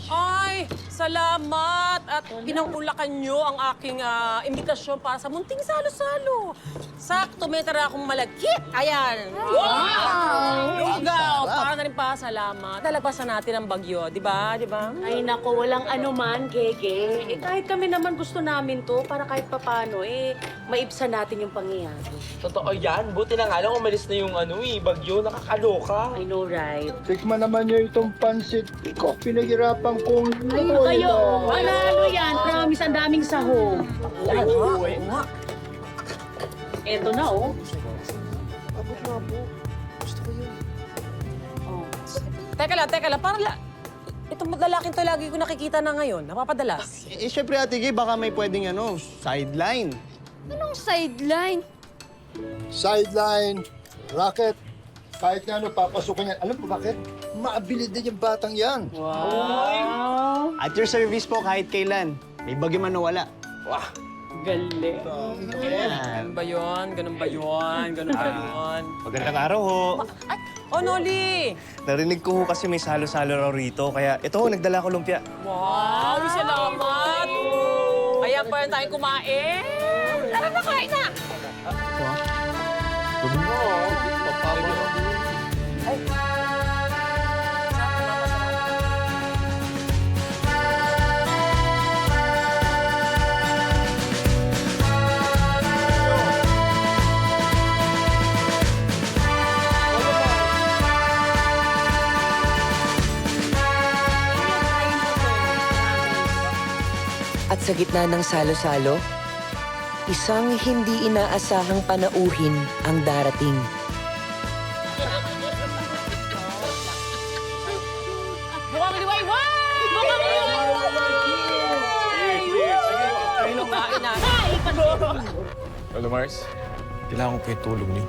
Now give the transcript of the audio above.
Ay, salamat at pinangulakan nyo ang aking imbitasyon para sa munting salo-salo. Sakto, may tara akong malagkit. Ayan. Wow! Lugaw! Para na rin pa, salamat. Dalabasan natin ang bagyo, di ba? Di ba? Ay nako, walang anuman, Gege. Kahit kami naman gusto namin to, para kahit papano, maibsan natin yung pangyayari. Totoo yan. Buti na nga lang umalis na yung bagyo. Nakakaloka. I know, right? Tikman naman niyo itong pansit ko. Pinaghirapan kong Ay, kayo, panalo yan. Promise, ang daming sahog. Eto na, oh. Teka lang. Parang itong lalaking to lagi ko nakikita na ngayon. Napapadalas. Syempre, Ate Gay, baka may pwedeng sideline. Anong sideline? Sideline, racket. Kahit na papasukan yan. Alam mo bakit? Maabilidad yung batang yan. At your service po kahit kailan. May bagyo man o wala. Galing. Ganun ba yun? Magandang araw ho. Ay, Noli! Narinig ko ho kasi may salo-salo raw rito. Kaya ito ho, nagdala ko lumpia. Wow, salamat! Kaya pa rin tayong kumain. Tara na, kain na! At sa gitna ng salo-salo, isang hindi inaasahang panauhin ang darating. Mukhang liwayway! Mukhang liwayway! Ay, lumain na. Lolo Mars, kailangan ko po yung tulong niyo.